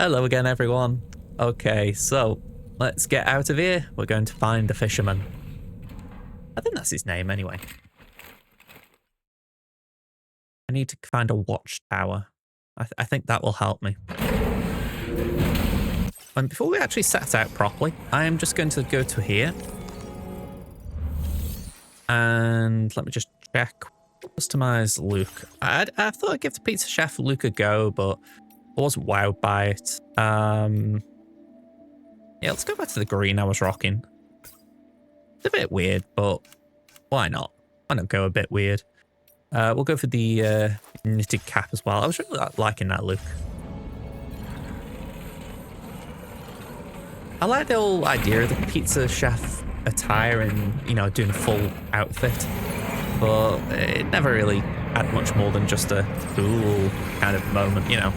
Hello again, everyone. Okay, so let's get out of here. We're going to find the Fisherman. I think that's his name anyway. I need to find a watchtower. I think that will help me. And before we actually set out properly, I am just going to go to here. And let me just check. Customize Luke. I thought I'd give the pizza chef Luke a go, but I wasn't wowed by it. Yeah, let's go back to the green I was rocking. It's a bit weird, but why not? Why not go a bit weird? We'll go for the knitted cap as well. I was really liking that look. I like the whole idea of the pizza chef attire and, you know, doing a full outfit. But it never really had much more than just a cool kind of moment, you know.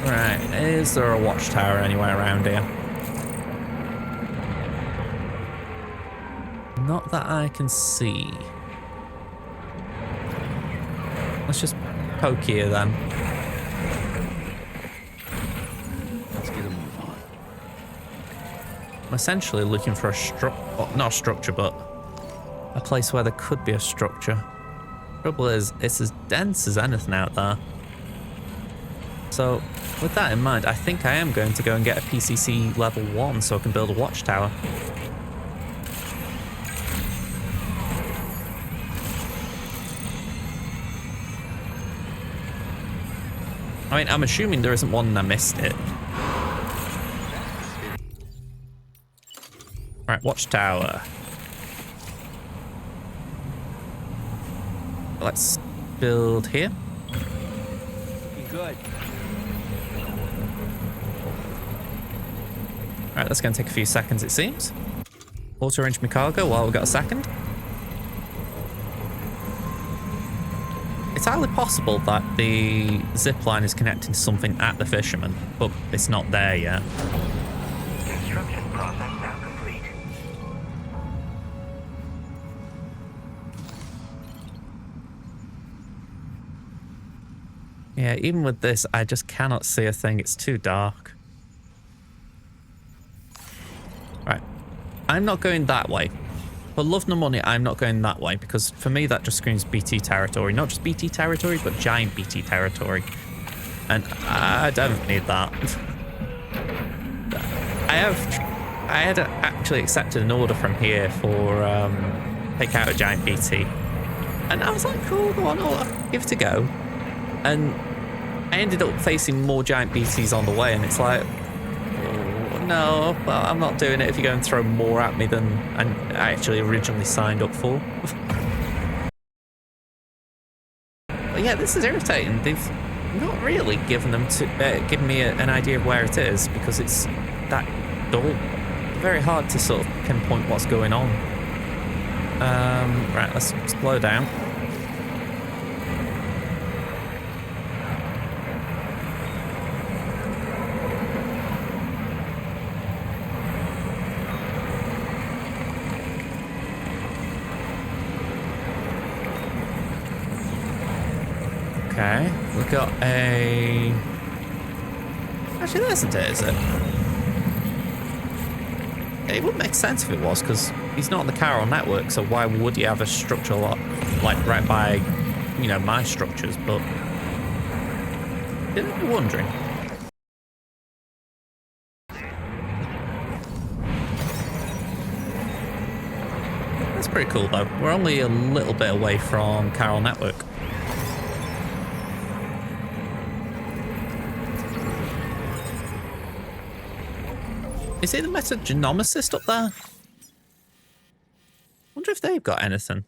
Right, is there a watchtower anywhere around here? Not that I can see. Let's just poke here then. Let's get a move on. I'm essentially looking for a well, not a structure, but a place where there could be a structure. Trouble is, it's as dense as anything out there. So, with that in mind, I think I am going to go and get a PCC level 1 so I can build a watchtower. I mean, I'm assuming there isn't one and I missed it. Right, watchtower. Let's build here. Looking good. Alright, that's going to take a few seconds, it seems. Auto-arrange my cargo while we've got a second. It's highly possible that the zipline is connecting to something at the Fisherman, but it's not there yet. Construction process now complete. Yeah, even with this, I just cannot see a thing. It's too dark. Right. I'm not going that way. For love nor money, I'm not going that way because for me that just screams BT territory. Not just BT territory, but giant BT territory. And I don't need that. I had actually accepted an order from here for take out a giant BT. And I was like, cool, go on, I'll give it a go. And I ended up facing more giant BTs on the way, and it's like, no, well, I'm not doing it if you're going to throw more at me than I actually originally signed up for. But yeah, this is irritating. They've not really given me an idea of where it is because it's that dull. Very hard to sort of pinpoint what's going on. Right, let's slow down. Okay, we've got a... Actually, that isn't it, is it? It wouldn't make sense if it was, because he's not on the Carol network, so why would he have a structure like right by, you know, my structures, but... Didn't be wondering. That's pretty cool, though. We're only a little bit away from Carol network. Is it the metagenomicist up there? Wonder if they've got anything.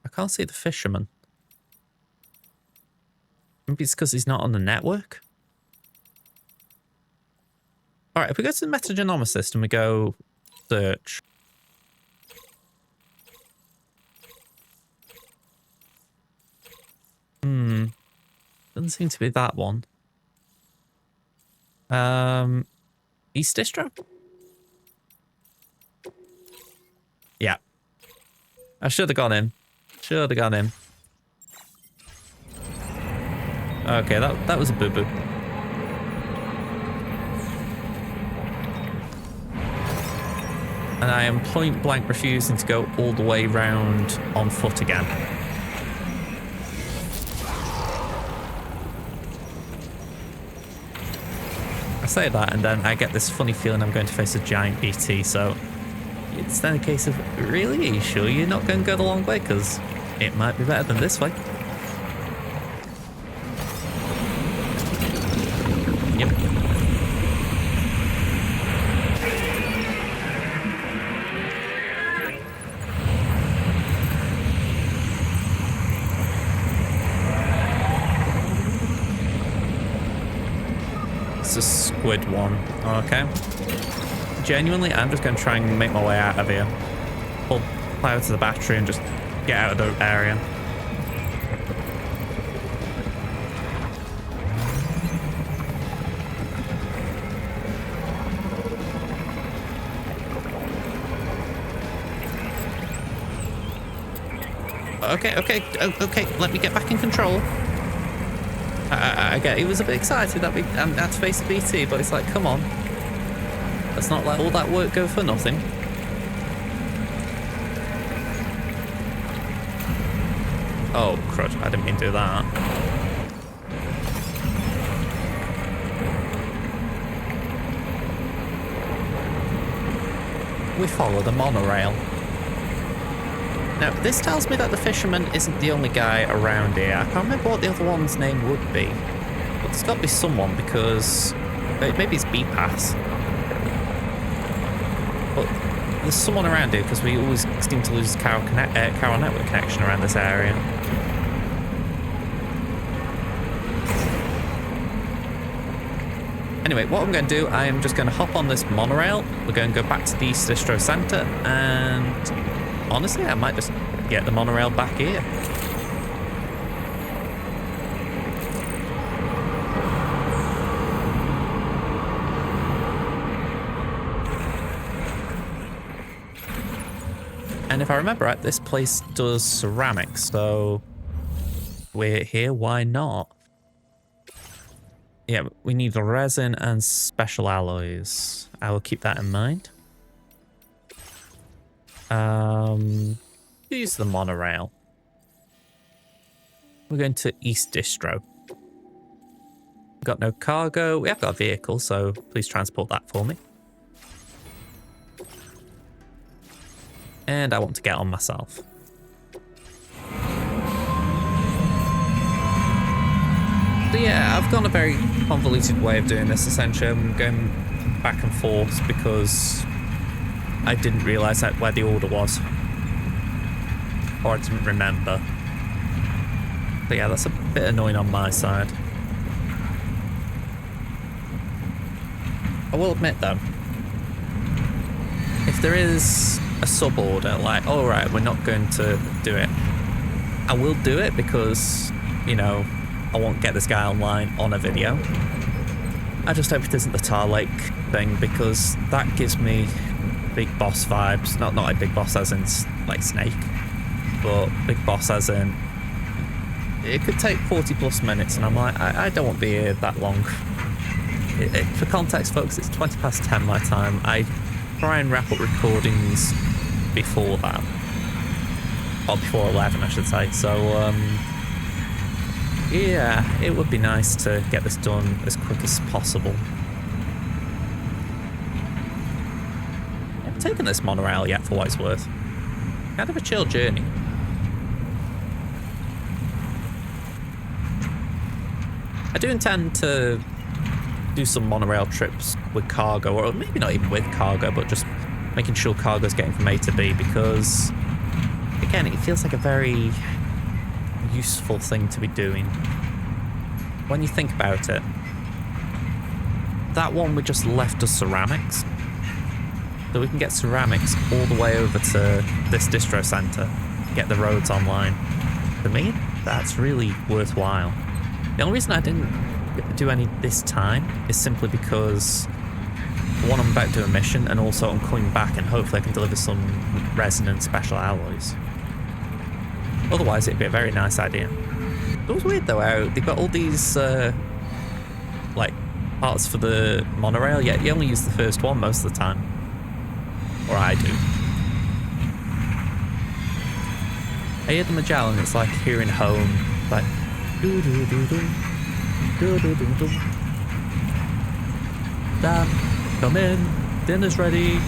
I can't see the Fisherman. Maybe it's because he's not on the network? Alright, if we go to the metagenomicist and we go search. Doesn't seem to be that one. East Distro? Yeah. I should have gone in. Should have gone in. Okay, that was a boo-boo. And I am point blank refusing to go all the way round on foot again. I say that and then I get this funny feeling I'm going to face a giant BT, so it's then a case of, really, are you sure you're not going to go the long way? Because it might be better than this way. Yep. It's a squid one. Okay. Genuinely, I'm just going to try and make my way out of here. Pull power to the battery and just get out of the area. Okay, let me get back in control. I get he was a bit excited that we had to face the BT, but it's like, come on. Let's not let all that work go for nothing. Oh, crud, I didn't mean to do that. We follow the monorail. Now, this tells me that the Fisherman isn't the only guy around here. I can't remember what the other one's name would be. But there's got to be someone because maybe it's B-Pass. But there's someone around here because we always seem to lose Carol network connection around this area. Anyway, what I'm going to do, I am just going to hop on this monorail. We're going to go back to the East Distro Centre, and honestly, I might just get the monorail back here. And if I remember right, this place does ceramics, so we're here, why not? Yeah, we need resin and special alloys. I will keep that in mind. Use the monorail. We're going to East Distro. We've got no cargo. We have got a vehicle, so please transport that for me. And I want to get on myself. So yeah, I've gone a very convoluted way of doing this. Essentially, I'm going back and forth because I didn't realise where the order was. Or I didn't remember. But yeah, that's a bit annoying on my side. I will admit though, if there is a sub-order, like, alright, we're not going to do it, I will do it because, you know, I won't get this guy online on a video. I just hope it isn't the Tar Lake thing because that gives me Big Boss vibes. Not like Big Boss as in like Snake, but Big Boss as in it could take 40 plus minutes and I'm like, I don't want to be here that long. For context, folks, it's 20 past 10 my time. I try and wrap up recordings before that. Or before 11, I should say. So, yeah, it would be nice to get this done as quick as possible. I haven't taken this monorail yet for what it's worth. Kind of a chill journey. I do intend to do some monorail trips with cargo, or maybe not even with cargo, but just making sure cargo's getting from A to B because, again, it feels like a very useful thing to be doing. When you think about it, that one we just left us ceramics. So we can get ceramics all the way over to this distro centre, get the roads online. For me, that's really worthwhile. The only reason I didn't do any this time is simply because, one, I'm about to do a mission, and also I'm coming back and hopefully I can deliver some resin and special alloys. Otherwise, it'd be a very nice idea. It was weird though how they've got all these like parts for the monorail, yet you only use the first one most of the time. Or I do. I hear the Magellan, it's like hearing home. Like doo doo doo doo doo doo doo doo. Dan, come in, dinner's ready.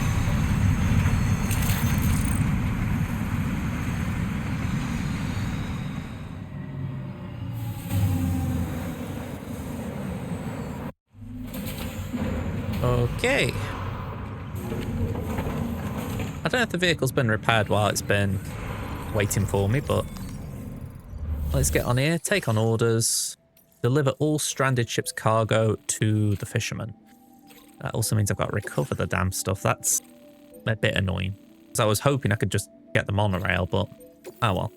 Okay. I don't know if the vehicle's been repaired while it's been waiting for me, but let's get on here, take on orders, deliver all stranded ship's cargo to the Fisherman. That also means I've got to recover the damn stuff. That's a bit annoying. Because I was hoping I could just get the monorail, but oh well.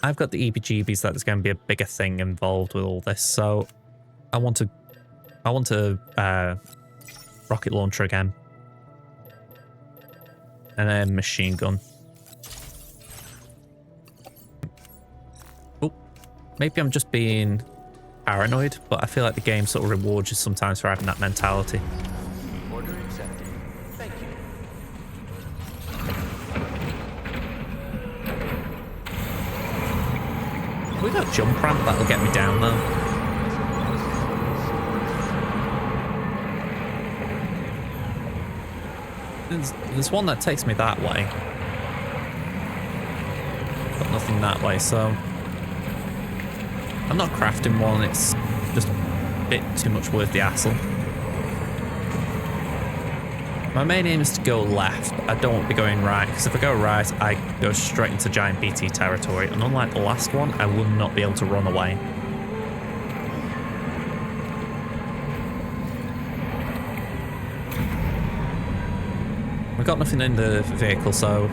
I've got the EBGBs that there's going to be a bigger thing involved with all this, so I want a rocket launcher again. And a machine gun. Oh, maybe I'm just being paranoid, but I feel like the game sort of rewards you sometimes for having that mentality. Order accepted. Thank you. We got a jump ramp that'll get me down though. There's one that takes me that way. Got nothing that way, so I'm not crafting one, it's just a bit too much worth the hassle. My main aim is to go left. I don't want to be going right, because if I go right, I go straight into giant BT territory, and unlike the last one, I will not be able to run away. We've got nothing in the vehicle, so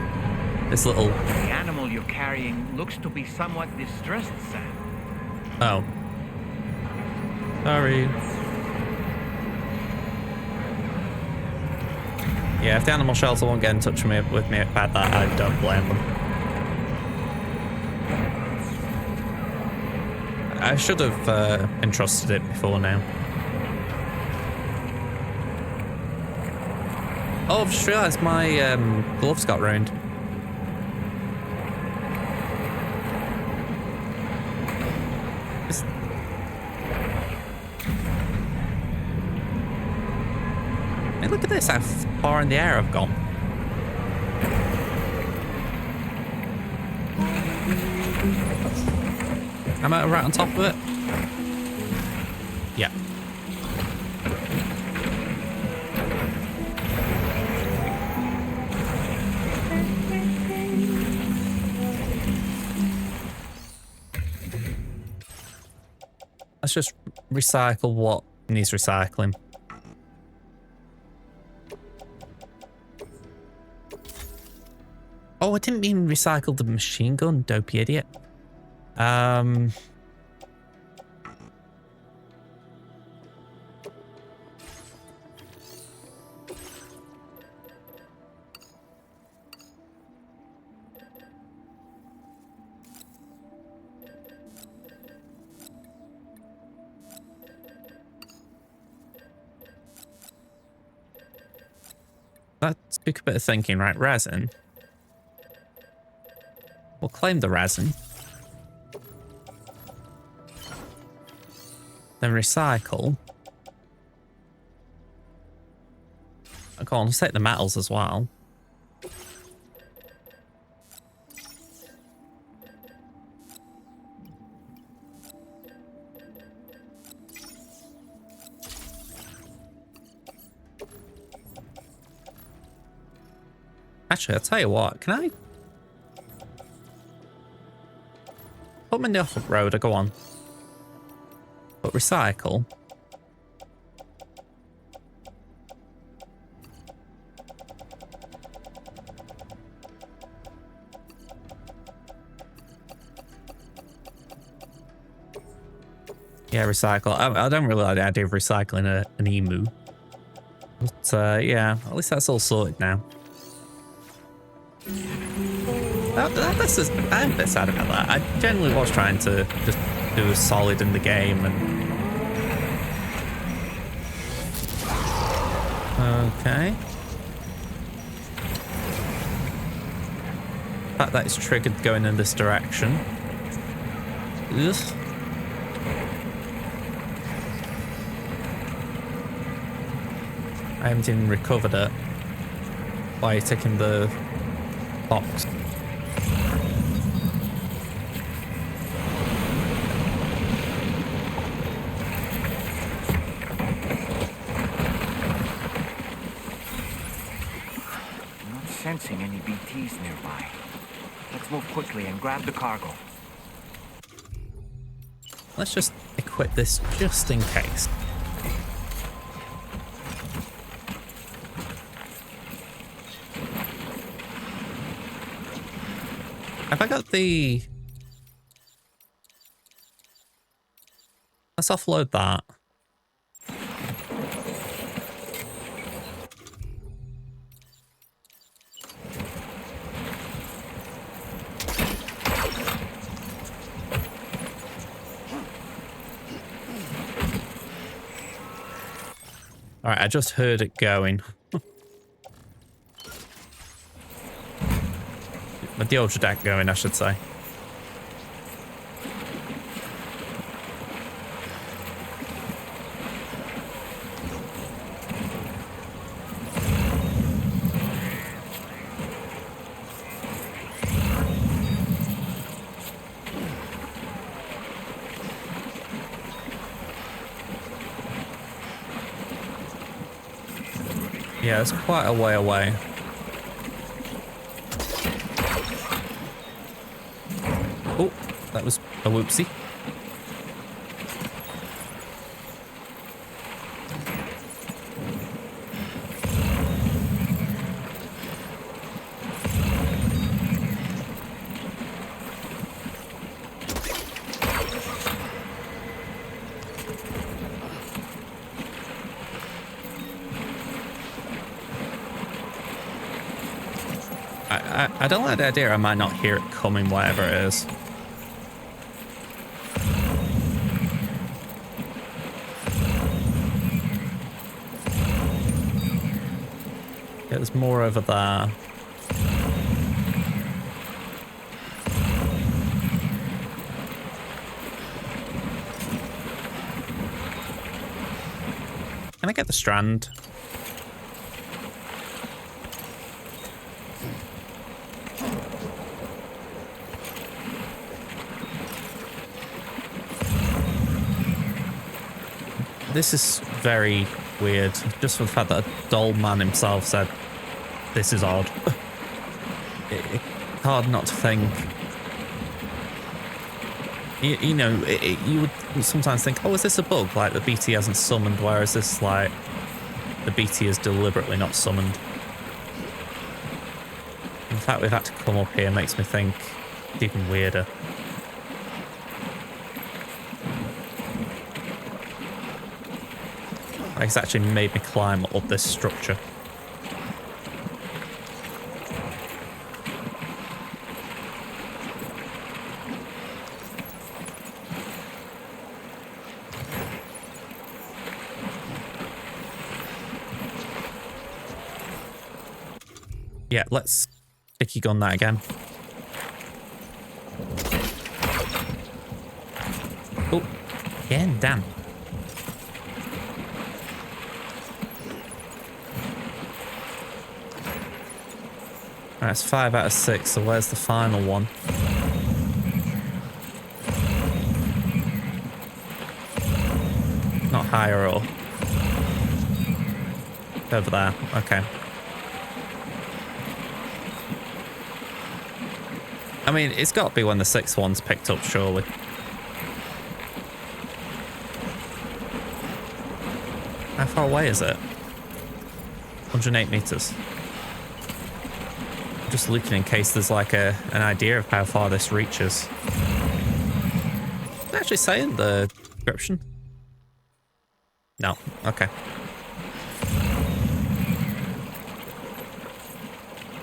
this little... The animal you're carrying looks to be somewhat distressed, Sam. Oh. Sorry. Yeah, if the animal shelter won't get in touch with me about that, I don't blame them. I should have entrusted it before now. Oh, I've just realised my gloves got ruined. Hey, look at this, how far in the air I've gone. Am I right on top of it? Yeah. Let's just recycle what needs recycling. Oh, I didn't mean recycle the machine gun, dopey idiot. That took a bit of thinking, right? Resin. We'll claim the resin. Then recycle. Oh, go on, let's take the metals as well. Actually, I'll tell you what, can I put them in the off-roader? Go on. But recycle. Yeah, recycle. I don't really like the idea of recycling an emu. But yeah, at least that's all sorted now. This is, I'm a bit sad about that. I generally was trying to just do a solid in the game and... Okay. The fact that it's triggered going in this direction. Ugh. I haven't even recovered it by taking the box. I'm not sensing any BTs nearby. Let's move quickly and grab the cargo. Let's just equip this just in case. Have I got the... Let's offload that. All right, I just heard it going. The ultra deck going, I should say. Yeah, it's quite a way away. Oh, that was a whoopsie. I don't like the idea I might not hear it coming, whatever it is. Yeah, there's more over there. Can I get the strand? This is very weird, just for the fact that a doll man himself said, this is odd. It's hard not to think. You know, you would sometimes think, oh, is this a bug? Like the BT hasn't summoned, whereas this, like, the BT is deliberately not summoned. And the fact we've had to come up here makes me think it's even weirder. It's actually made me climb up this structure. Yeah, let's sticky gun that again. Oh, again, damn. That's 5 out of 6, so where's the final one? Not higher or... Over there, okay. I mean, it's got to be when the 6th one's picked up, surely. How far away is it? 108 meters. Just looking in case there's like an idea of how far this reaches. It's actually saying the description? No. Okay.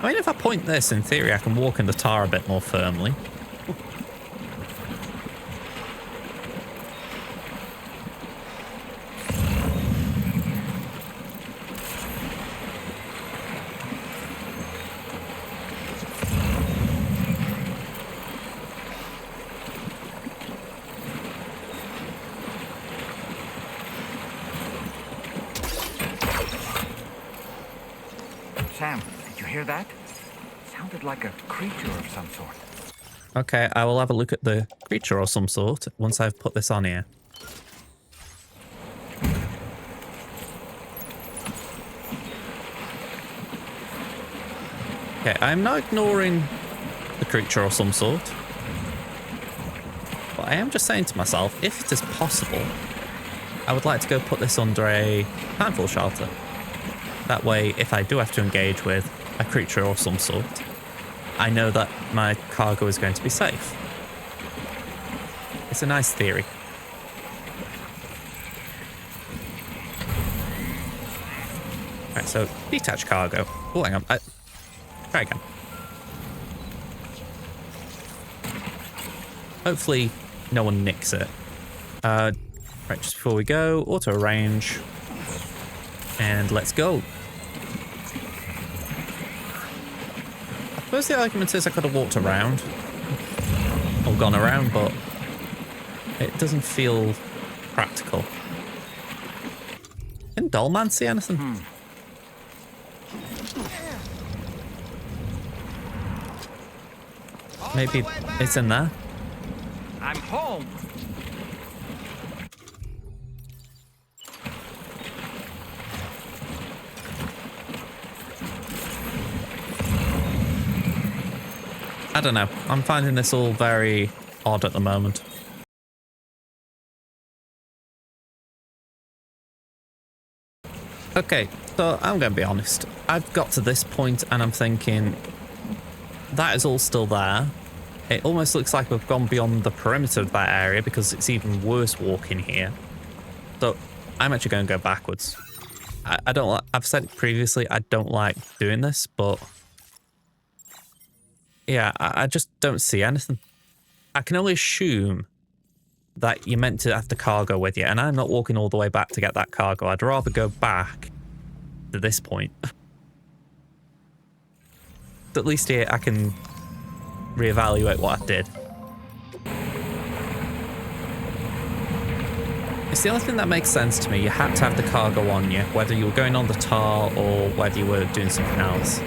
I mean, if I point this, in theory, I can walk in the tar a bit more firmly. Sam, did you hear that? Sounded like a creature of some sort. Okay, I will have a look at the creature of some sort once I've put this on here. Okay, I'm not ignoring the creature of some sort. But I am just saying to myself, if it is possible, I would like to go put this under a handful shelter. That way, if I do have to engage with a creature of some sort, I know that my cargo is going to be safe. It's a nice theory. Right, so detach cargo. Oh, hang on. Try again. Hopefully, no one nicks it. Right, just before we go, auto arrange. And let's go. I suppose the argument is I could have walked around. Or gone around, but it doesn't feel practical. Can Dollman see anything? Maybe it's in there. I'm home. I don't know. I'm finding this all very odd at the moment. Okay, so I'm going to be honest. I've got to this point and I'm thinking that is all still there. It almost looks like we've gone beyond the perimeter of that area because it's even worse walking here. So I'm actually going to go backwards. I don't like, I've said it previously, I don't like doing this, but yeah, I just don't see anything. I can only assume that you're meant to have the cargo with you, and I'm not walking all the way back to get that cargo. I'd rather go back to this point. At least here I can reevaluate what I did. It's the only thing that makes sense to me. You had to have the cargo on you, whether you were going on the tar or whether you were doing something else.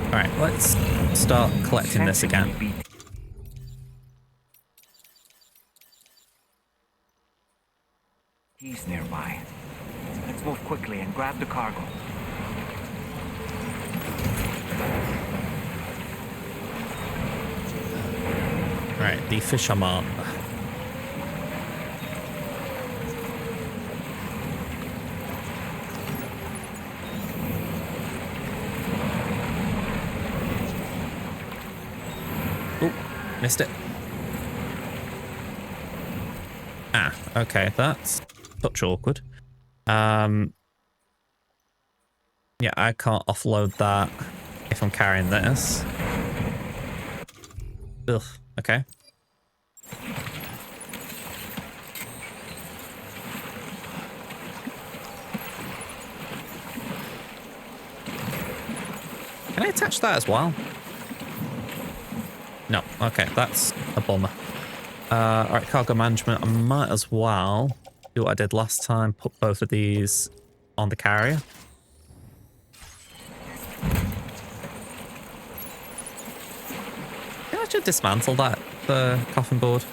Alright, let's start collecting this again. He's nearby. Let's move quickly and grab the cargo. Right, the Fisherman. Oh, missed it. Ah, okay, that's a touch awkward. Yeah, I can't offload that if I'm carrying this. Ugh, okay. Can I attach that as well? No, okay, that's a bummer. Alright, cargo management, I might as well do what I did last time, put both of these on the carrier. dismantle that, the coffin board?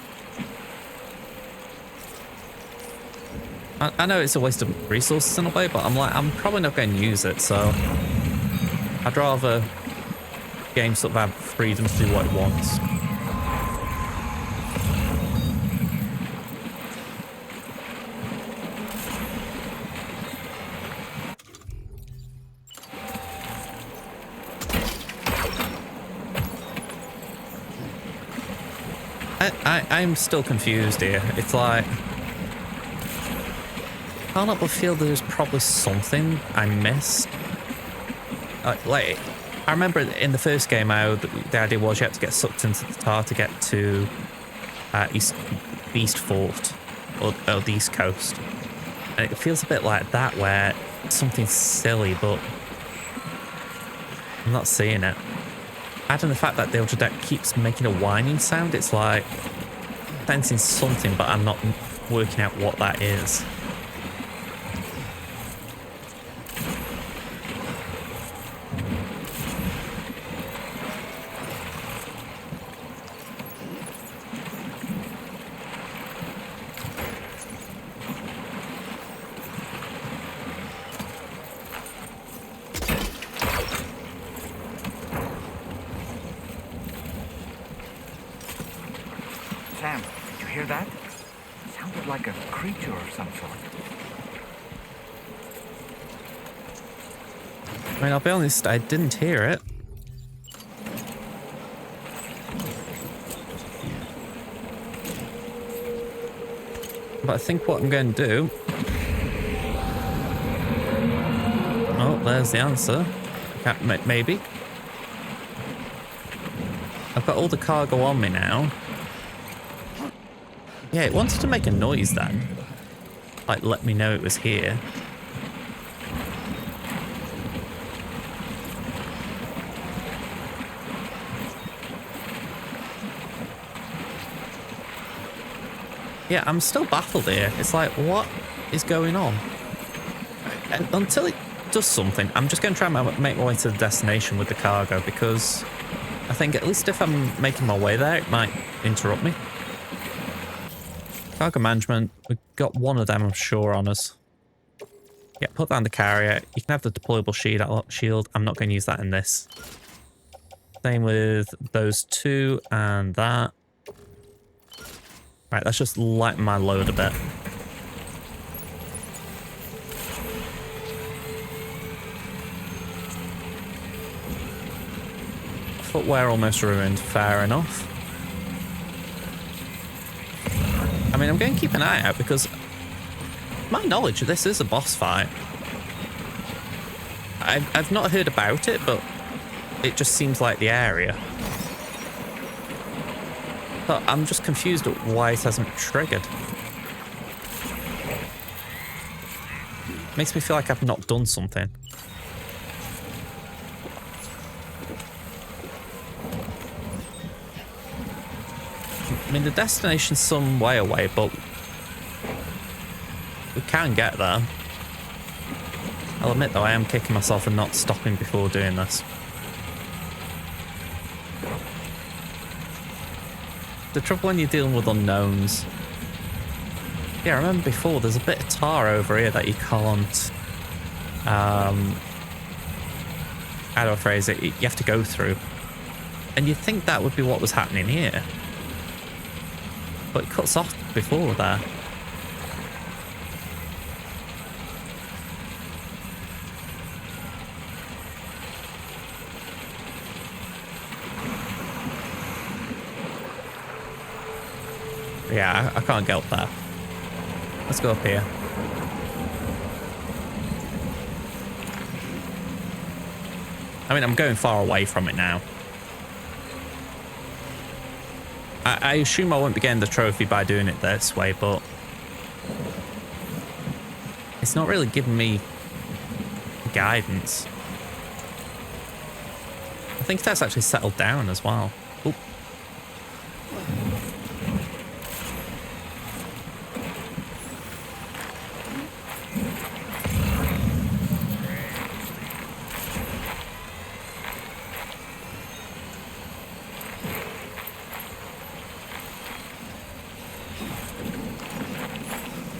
I know it's a waste of resources in a way, but I'm probably not going to use it, so I'd rather games sort of have freedom to do what it wants. I'm still confused here. It's like, I can't help but feel there's probably something I missed. Like, I remember in the first game how the idea was you had to get sucked into the tar to get to East Fort, or the East Coast. And it feels a bit like that, where something's silly, but I'm not seeing it. Adding the fact that the Ultra Deck keeps making a whining sound, it's like sensing something, but I'm not working out what that is. Sam, did you hear that? It sounded like a creature of some sort. I mean, I'll be honest, I didn't hear it. But I think what I'm going to do... Oh, there's the answer. Maybe. I've got all the cargo on me now. Yeah, it wanted to make a noise then. Like, let me know it was here. Yeah, I'm still baffled here. It's like, what is going on? And until it does something, I'm just going to try and make my way to the destination with the cargo, because I think at least if I'm making my way there, it might interrupt me. Cargo management, we've got one of them, I'm sure, on us. Yeah, put that on the carrier. You can have the deployable shield. I'm not going to use that in this. Same with those two and that. Right, let's just lighten my load a bit. Footwear almost ruined, fair enough. I mean, I'm going to keep an eye out because, to my knowledge, this is a boss fight. I've not heard about it, but it just seems like the area. But I'm just confused at why it hasn't triggered. Makes me feel like I've not done something. I mean, the destination's some way away, but we can get there. I'll admit, though, I am kicking myself for not stopping before doing this. The trouble when you're dealing with unknowns. Yeah, I remember before, there's a bit of tar over here that you can't... how do I phrase it? You have to go through. And you'd think that would be what was happening here. But it cuts off before there. Yeah, I can't get up there. Let's go up here. I mean, I'm going far away from it now. I assume I won't be getting the trophy by doing it this way, but it's not really giving me guidance. I think that's actually settled down as well. Oop.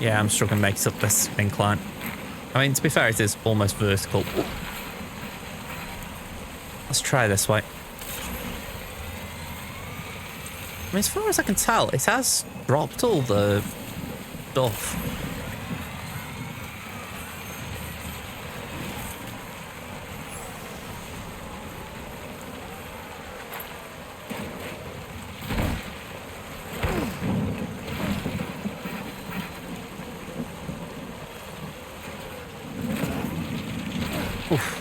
Yeah, I'm struggling to make it up this incline. I mean, to be fair, it is almost vertical. Let's try this way. I mean, as far as I can tell, it has dropped all the stuff. Oof.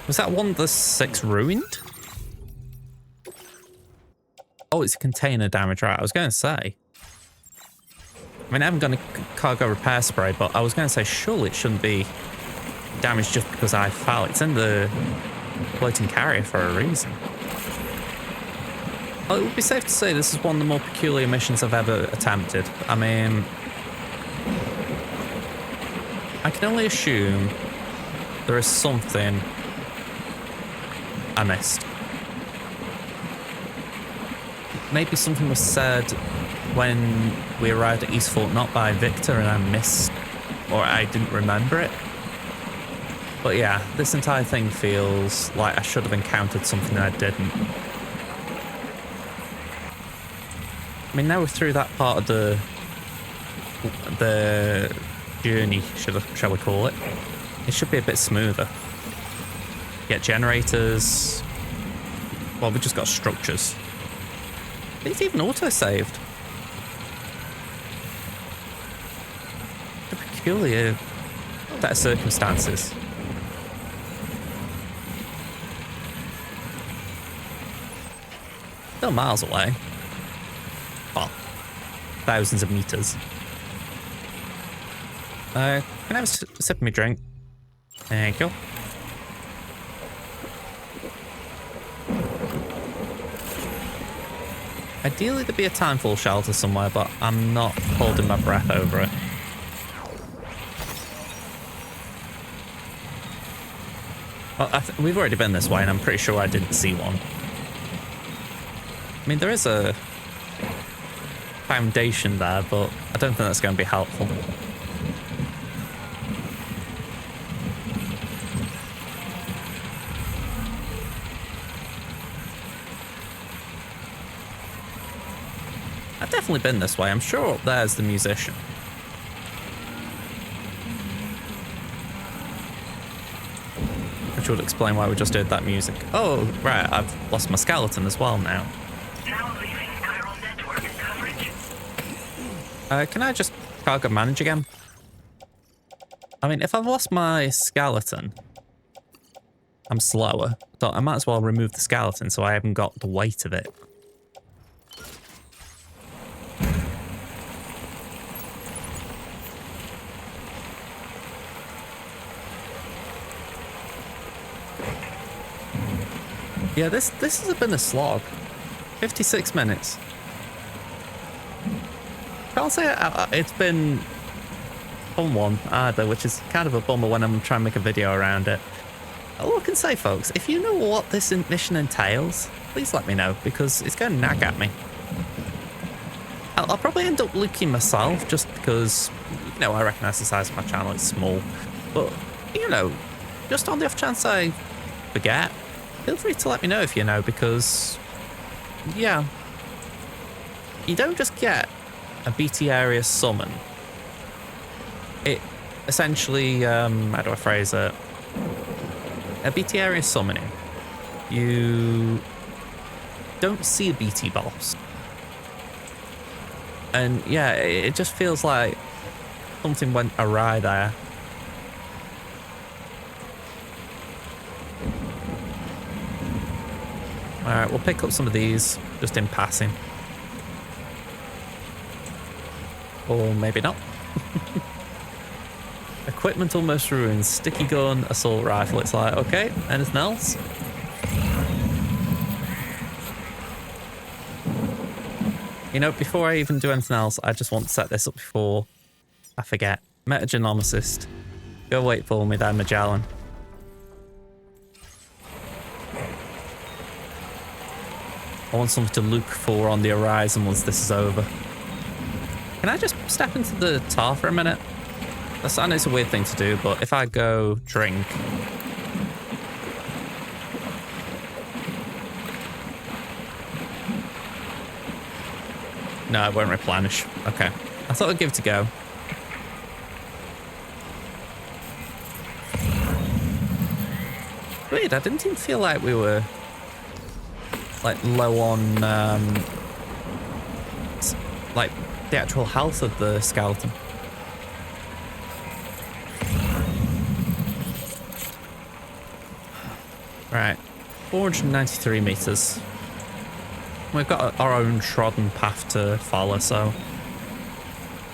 Was that one of the 6 ruined? Oh, it's container damage, right? I was going to say. I mean, I haven't got a cargo repair spray, but I was going to say, surely it shouldn't be damaged just because I fell. It's in the floating carrier for a reason. Well, it would be safe to say this is one of the more peculiar missions I've ever attempted. I mean, I can only assume there is something I missed. Maybe something was said when we arrived at East Fort, not by Victor, and I missed, or I didn't remember it. But yeah, this entire thing feels like I should have encountered something I didn't. I mean, now we're through that part of the journey, shall we call it. It should be a bit smoother. Get generators. Well, we just got structures. It's even auto-saved. A peculiar set of circumstances. Still miles away. Well, thousands of meters. Can I have a sip of my drink? Thank you. Ideally, there'd be a timefall shelter somewhere, but I'm not holding my breath over it. Well, we've already been this way, and I'm pretty sure I didn't see one. I mean, there is a foundation there, but I don't think that's going to be helpful. I've definitely been this way. I'm sure up there's the musician. Which would explain why we just heard that music. Oh, right, I've lost my skeleton as well now. Now leaving chiral network coverage. Can I just cargo manage again? I mean, if I've lost my skeleton, I'm slower. So I might as well remove the skeleton so I haven't got the weight of it. Yeah, this has been a slog. 56 minutes. Can't say it's been a fun one either, which is kind of a bummer when I'm trying to make a video around it. All I can say, folks, if you know what this mission entails, please let me know, because it's going to nag at me. I'll probably end up looking myself, just because, you know, I recognise the size of my channel, it's small. But, you know, just on the off chance I forget, feel free to let me know if you know, because, yeah, you don't just get a BT area summon. It essentially, how do I phrase it? A BT area summoning. You don't see a BT boss. And yeah, it just feels like something went awry there. Alright, we'll pick up some of these, just in passing. Or maybe not. Equipment almost ruined. Sticky gun, assault rifle. It's like, okay, anything else? You know, before I even do anything else, I just want to set this up before I forget. Metagenomicist. Go wait for me there, Magellan. I want something to look for on the horizon once this is over. Can I just step into the tar for a minute? I know it's a weird thing to do, but if I go drink... No, it won't replenish. Okay. I thought I'd give it a go. Weird, I didn't even feel like we were like low on like the actual health of the skeleton. Right, 493 meters. We've got our own trodden path to follow, so...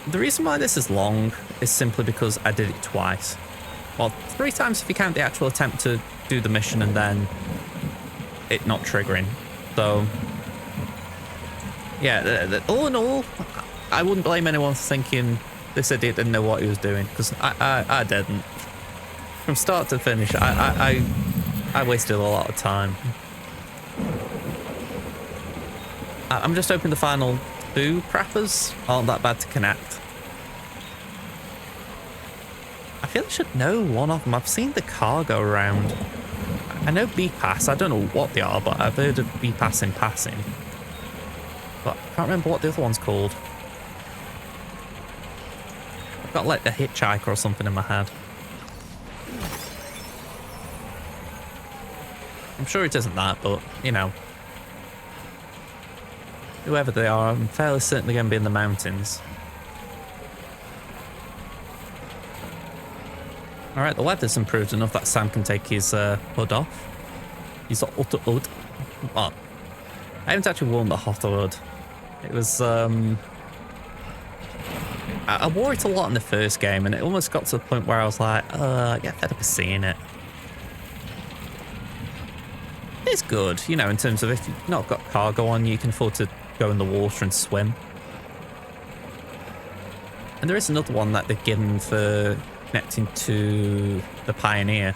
The reason why this is long is simply because I did it twice. Well, 3 times if you count the actual attempt to do the mission and then it not triggering. So, yeah, all in all, I wouldn't blame anyone for thinking this idiot didn't know what he was doing, because I didn't. From start to finish, I wasted a lot of time. I'm just hoping the final 2 crappers aren't that bad to connect. I feel I should know one of them. I've seen the cargo around. I know B-Pass. I don't know what they are, but I've heard of B-Pass in passing. But I can't remember what the other one's called. I've got like the hitchhiker or something in my head. I'm sure it isn't that, but, you know. Whoever they are, I'm fairly certain they're going to be in the mountains. Alright, the weather's improved enough that Sam can take his hood off. His hot hood. Well, I haven't actually worn the hot hood. It was, I wore it a lot in the first game, and it almost got to the point where I was like, I get fed up of seeing it. It's good, you know, in terms of if you've not got cargo on, you can afford to go in the water and swim. And there is another one that they've given for connecting to the Pioneer.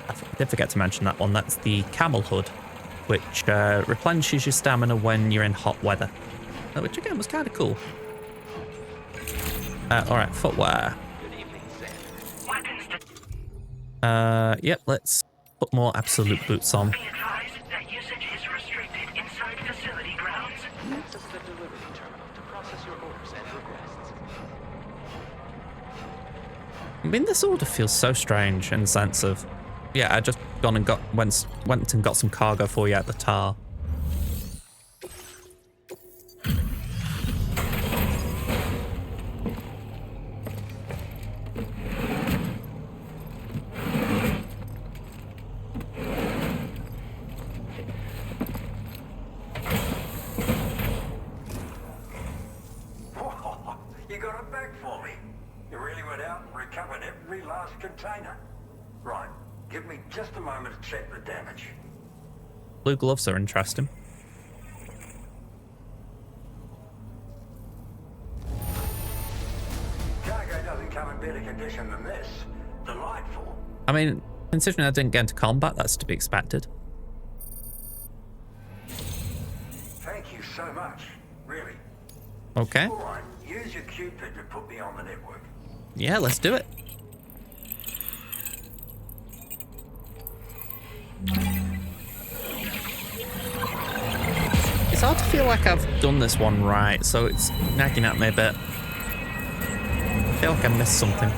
I did forget to mention that one. That's the Camel Hood, which replenishes your stamina when you're in hot weather. Which again was kind of cool. Alright, footwear. Yep, let's put more absolute boots on. I mean, this order feels so strange in the sense of, yeah, I just gone and went and got some cargo for you at the tar. You got it back for me. You really went out and recovered every last container. Right, give me just a moment to check the damage. Blue gloves are interesting. Cargo doesn't come in better condition than this. Delightful. I mean, considering I didn't get into combat, that's to be expected. Thank you so much, really. Okay. All right, use your Cupid to put me on the network. Yeah, let's do it. It's hard to feel like I've done this one right, so it's nagging at me a bit. I feel like I missed something.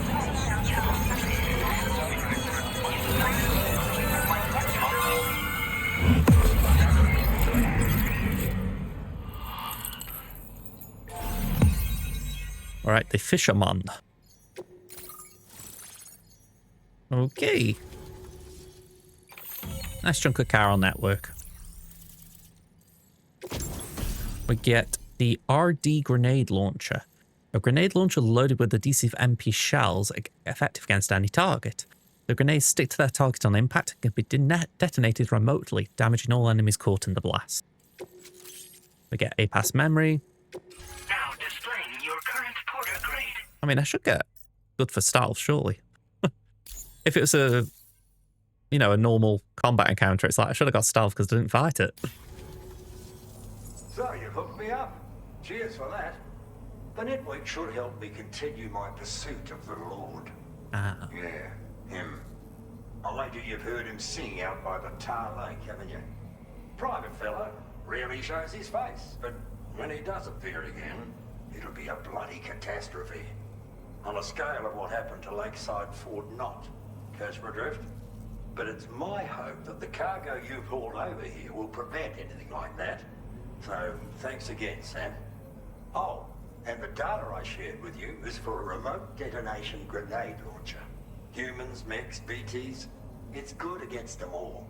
Alright, the Fisherman. Okay. Nice chunk of Carol network. We get the RD grenade launcher. A grenade launcher loaded with adhesive MP shells effective against any target. The grenades stick to their target on impact and can be detonated remotely, damaging all enemies caught in the blast. We get APAS memory. Now displaying your current porter grade. I mean, I should get good for stealth, surely. If it was a, you know, a normal combat encounter, it's like I should have got stealth because I didn't fight it. So you hooked me up. Cheers for that. The network should help me continue my pursuit of the Lord. Ah. Yeah, him. I wager you've heard him sing out by the Tar Lake, haven't you? Private fella, rarely shows his face, but when he does appear again, it'll be a bloody catastrophe. On a scale of what happened to Lakeside Fort Knott. Catch my drift? But it's my hope that the cargo you've hauled over here will prevent anything like that. So, thanks again, Sam. Oh, and the data I shared with you is for a remote detonation grenade launcher. Humans, mechs, BTs, it's good against them all.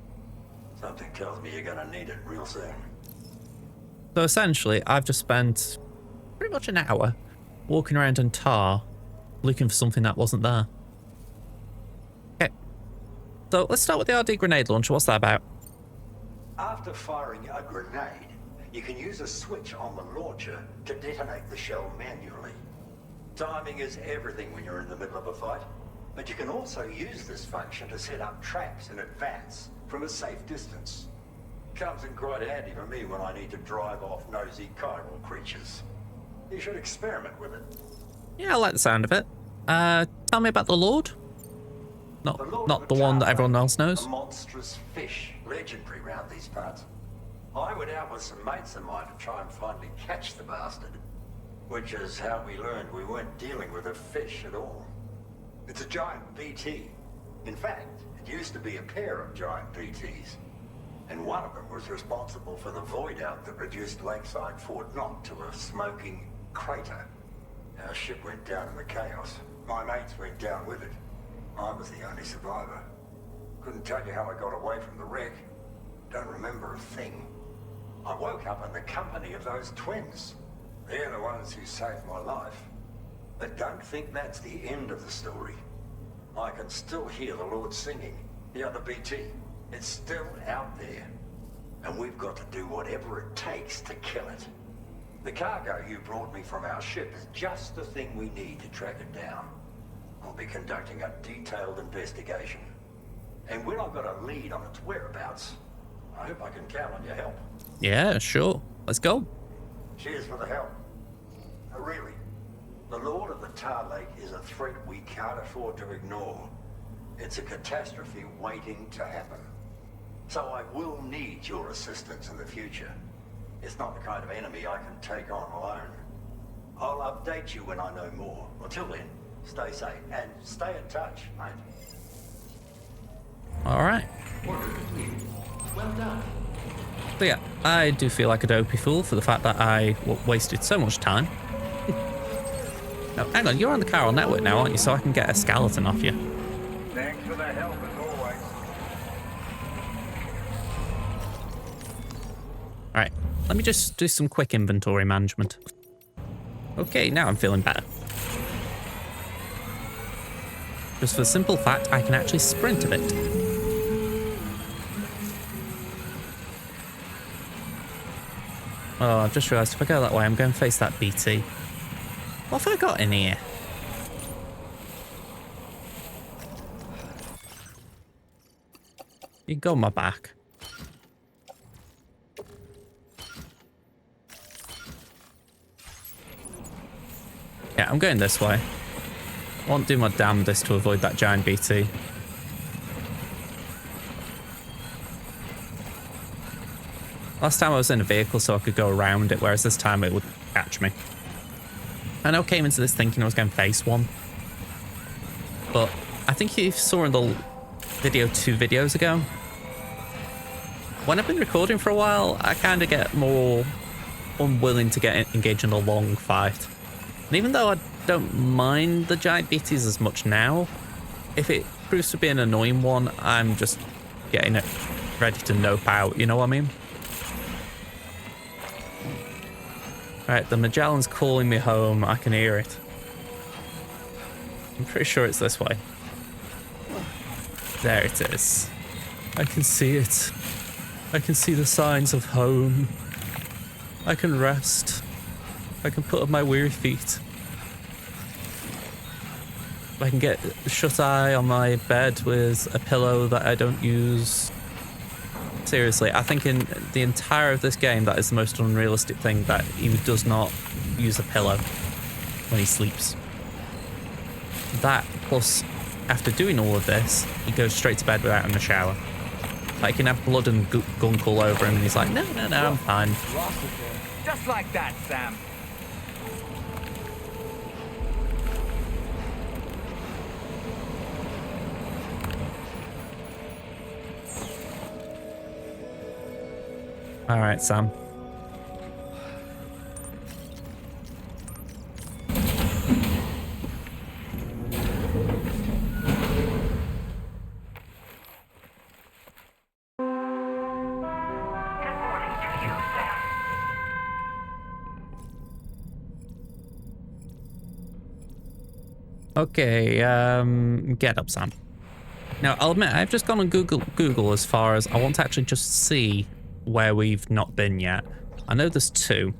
Something tells me you're gonna need it real soon. So essentially, I've just spent pretty much an hour walking around in tar, looking for something that wasn't there. Okay, so let's start with the RD grenade launcher. What's that about? After firing a grenade, you can use a switch on the launcher to detonate the shell manually. Timing is everything when you're in the middle of a fight, but you can also use this function to set up traps in advance from a safe distance. Comes in quite handy for me when I need to drive off nosy chiral creatures. You should experiment with it. Yeah, I like the sound of it. Tell me about the Lord. Not the one that everyone else knows. A monstrous fish, legendary round these parts. I went out with some mates of mine to try and finally catch the bastard, which is how we learned we weren't dealing with a fish at all. It's a giant BT. In fact, it used to be a pair of giant BTs, and one of them was responsible for the void out that reduced Lakeside Fort Knott to a smoking crater. Our ship went down in the chaos. My mates went down with it. I was the only survivor. Couldn't tell you how I got away from the wreck. Don't remember a thing. I woke up in the company of those twins. They're the ones who saved my life. But don't think that's the end of the story. I can still hear the Lord singing, the other BT. It's still out there. And we've got to do whatever it takes to kill it. The cargo you brought me from our ship is just the thing we need to track it down. I'll be conducting a detailed investigation. And when I've got a lead on its whereabouts, I hope I can count on your help. Yeah, sure. Let's go. Cheers for the help. Really, the Lord of the Tar Lake is a threat we can't afford to ignore. It's a catastrophe waiting to happen. So I will need your assistance in the future. It's not the kind of enemy I can take on alone. I'll update you when I know more. Until then, stay safe and stay in touch, mate. All right. Order complete. Well done. So yeah, I do feel like a dopey fool for the fact that I wasted so much time. Now, hang on, you're on the Chiral network now, aren't you? So I can get a skeleton off you. Thanks for the help as always. Alright, let me just do some quick inventory management. Okay, now I'm feeling better. Just for the simple fact, I can actually sprint a bit. Oh, I've just realised if I go that way, I'm going to face that BT. What have I got in here? You can go on my back. Yeah, I'm going this way. I won't do my damnedest to avoid that giant BT. Last time I was in a vehicle so I could go around it, whereas this time it would catch me. I know I came into this thinking I was going to face one. But I think you saw in the video 2 videos ago, when I've been recording for a while, I kind of get more unwilling to get engaged in a long fight. And even though I don't mind the giant BTs as much now, if it proves to be an annoying one, I'm just getting it ready to nope out, you know what I mean? Right, the Magellan's calling me home. I can hear it. I'm pretty sure it's this way. There it is. I can see it. I can see the signs of home. I can rest. I can put up my weary feet. I can get shut eye on my bed with a pillow that I don't use Seriously, I think in the entire of this game, that is the most unrealistic thing, that he does not use a pillow when he sleeps. That, plus, after doing all of this, he goes straight to bed without having a shower. Like, he can have blood and gunk all over him, and he's like, no, I'm fine. Just like that, Sam. All right, Sam. Okay, get up, Sam. Now, I'll admit, I've just gone on Google as far as I want to actually just see where we've not been yet. I know there's 2,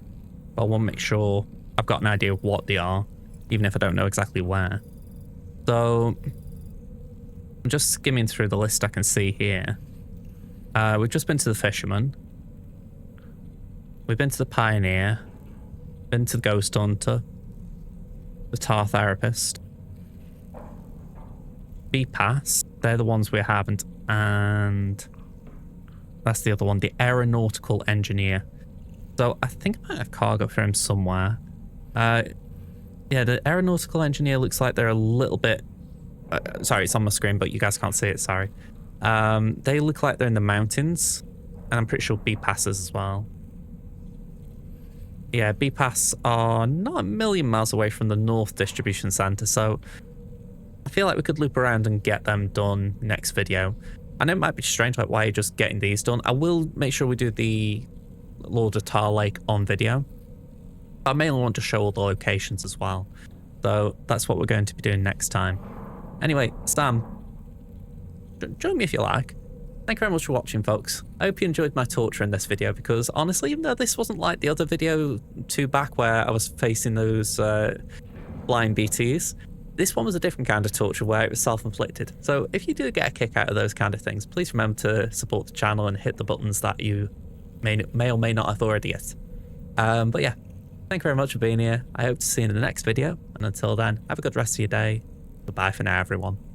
but I want to make sure I've got an idea of what they are, even if I don't know exactly where. So, I'm just skimming through the list I can see here. We've just been to the Fisherman. We've been to the Pioneer. Been to the Ghost Hunter. The Tar Therapist. B-Pass. They're the ones we haven't. And that's the other one, the Aeronautical Engineer. So I think I might have cargo for him somewhere. Yeah, the Aeronautical Engineer looks like they're a little bit... sorry, it's on my screen, but you guys can't see it, sorry. They look like they're in the mountains. And I'm pretty sure B-Passes as well. Yeah, B-Pass are not a million miles away from the North Distribution Centre, so I feel like we could loop around and get them done next video. I know it might be strange, like, why you're just getting these done. I will make sure we do the Lord of Tar Lake on video. I mainly want to show all the locations as well. So that's what we're going to be doing next time. Anyway, Sam, join me if you like. Thank you very much for watching, folks. I hope you enjoyed my torture in this video, because honestly, even though this wasn't like the other video 2 back where I was facing those blind BTs, this one was a different kind of torture where it was self-inflicted. So if you do get a kick out of those kind of things, please remember to support the channel and hit the buttons that you may or may not have already hit. But yeah, thank you very much for being here. I hope to see you in the next video. And until then, have a good rest of your day. Goodbye for now, everyone.